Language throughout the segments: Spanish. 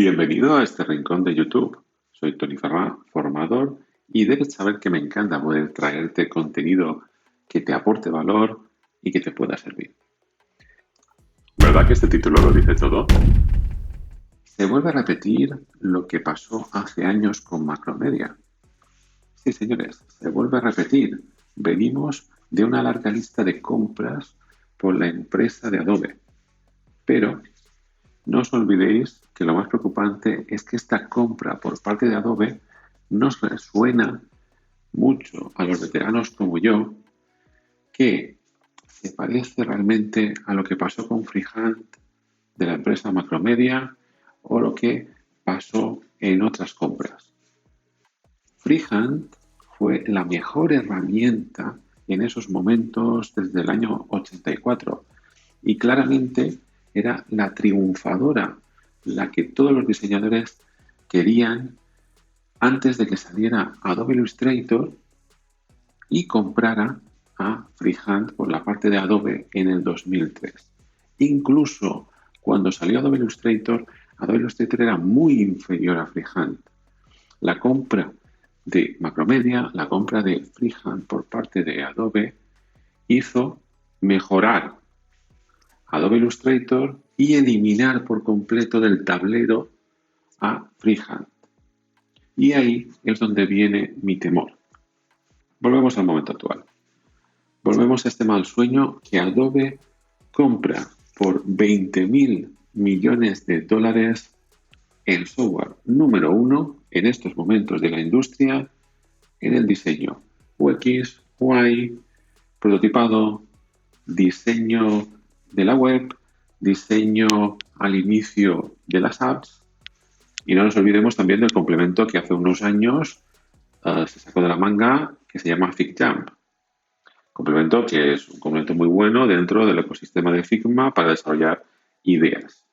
Bienvenido a este rincón de YouTube. Soy Tony Ferrá, formador, y debes saber que me encanta poder traerte contenido que te aporte valor y que te pueda servir. ¿Verdad que este título lo dice todo? Se vuelve a repetir lo que pasó hace años con Macromedia. Sí, señores, se vuelve a repetir. Venimos de una larga lista de compras por la empresa de Adobe. Pero no os olvidéis que lo más preocupante es que esta compra por parte de Adobe nos resuena mucho a los veteranos como yo, que se parece realmente a lo que pasó con Freehand de la empresa Macromedia o lo que pasó en otras compras. Freehand fue la mejor herramienta en esos momentos desde el año 84 y claramente era la triunfadora, la que todos los diseñadores querían antes de que saliera Adobe Illustrator y comprara a Freehand por la parte de Adobe en el 2003. Incluso cuando salió Adobe Illustrator era muy inferior a Freehand. La compra de Macromedia, la compra de Freehand por parte de Adobe, hizo mejorar Adobe Illustrator y eliminar por completo del tablero a Freehand. Y ahí es donde viene mi temor. Volvemos al momento actual. Volvemos a este mal sueño que Adobe compra por 20.000 millones de dólares el software número uno en estos momentos de la industria en el diseño UX, UI, prototipado, diseño de la web, diseño al inicio de las apps, y no nos olvidemos también del complemento que hace unos años se sacó de la manga, que se llama FigJam. Complemento que es un complemento muy bueno dentro del ecosistema de Figma para desarrollar ideas.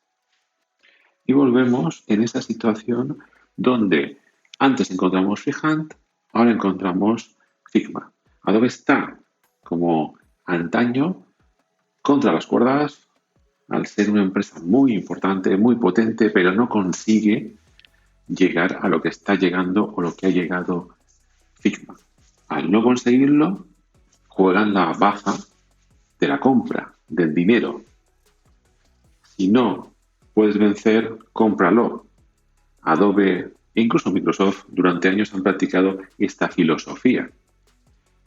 Y volvemos en esa situación donde antes encontramos Freehand, ahora encontramos Figma. Adobe está como antaño contra las cuerdas al ser una empresa muy importante, muy potente, pero no consigue llegar a lo que está llegando o lo que ha llegado Figma. Al no conseguirlo, juegan la baza de la compra, del dinero. Si no puedes vencer, cómpralo. Adobe e incluso Microsoft durante años han practicado esta filosofía.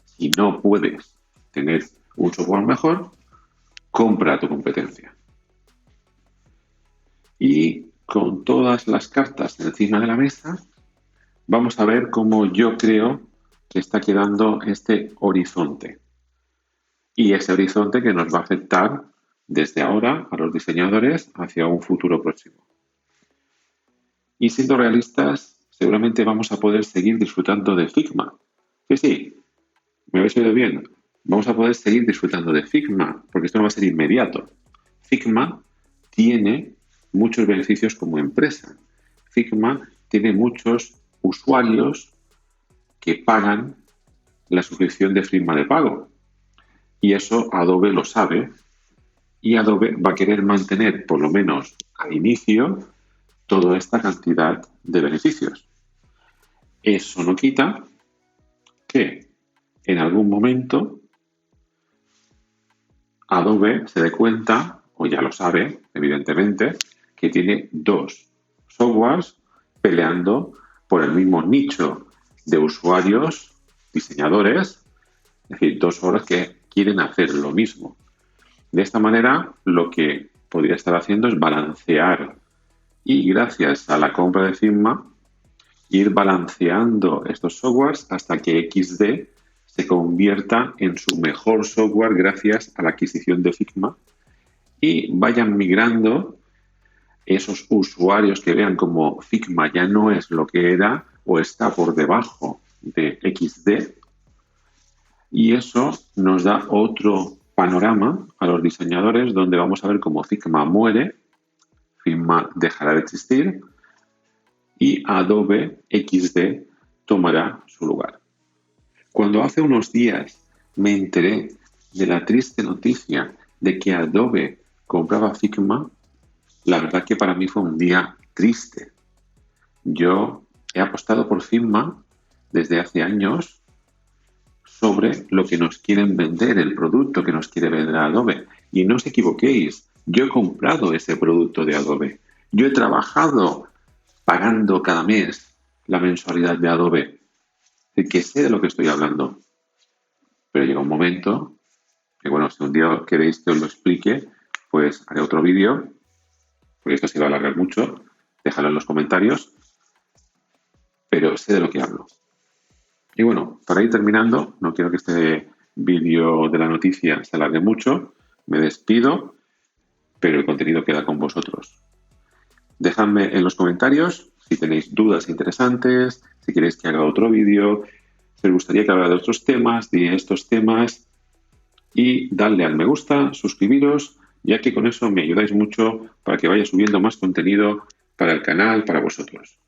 Si no puedes tener un software mejor, compra a tu competencia. Y con todas las cartas encima de la mesa, vamos a ver cómo yo creo que está quedando este horizonte. Y ese horizonte que nos va a afectar desde ahora a los diseñadores hacia un futuro próximo. Y siendo realistas, seguramente vamos a poder seguir disfrutando de Figma. Sí, me habéis oído bien. Vamos a poder seguir disfrutando de Figma, porque esto no va a ser inmediato. Figma tiene muchos beneficios como empresa. Figma tiene muchos usuarios que pagan la suscripción de Figma de pago. Y eso Adobe lo sabe. Y Adobe va a querer mantener, por lo menos al inicio, toda esta cantidad de beneficios. Eso no quita que en algún momento Adobe se dé cuenta, o ya lo sabe, evidentemente, que tiene dos softwares peleando por el mismo nicho de usuarios, diseñadores, es decir, dos softwares que quieren hacer lo mismo. De esta manera, lo que podría estar haciendo es balancear y gracias a la compra de Figma, ir balanceando estos softwares hasta que XD se convierta en su mejor software gracias a la adquisición de Figma y vayan migrando esos usuarios que vean como Figma ya no es lo que era o está por debajo de XD, y eso nos da otro panorama a los diseñadores donde vamos a ver cómo Figma muere, Figma dejará de existir y Adobe XD tomará su lugar. Cuando hace unos días me enteré de la triste noticia de que Adobe compraba Figma, la verdad que para mí fue un día triste. Yo he apostado por Figma desde hace años sobre lo que nos quieren vender, el producto que nos quiere vender Adobe. Y no os equivoquéis, yo he comprado ese producto de Adobe. Yo he trabajado pagando cada mes la mensualidad de Adobe. Es que sé de lo que estoy hablando. Pero llega un momento que, bueno, si un día queréis que os lo explique, pues haré otro vídeo, porque esto se va a alargar mucho. Déjalo en los comentarios, pero sé de lo que hablo. Y bueno, para ir terminando, no quiero que este vídeo de la noticia se alargue mucho. Me despido, pero el contenido queda con vosotros. Dejadme en los comentarios si tenéis dudas interesantes, si queréis que haga otro vídeo, si os gustaría que hablara de otros temas, de estos temas, y darle al me gusta, suscribiros, ya que con eso me ayudáis mucho para que vaya subiendo más contenido para el canal, para vosotros.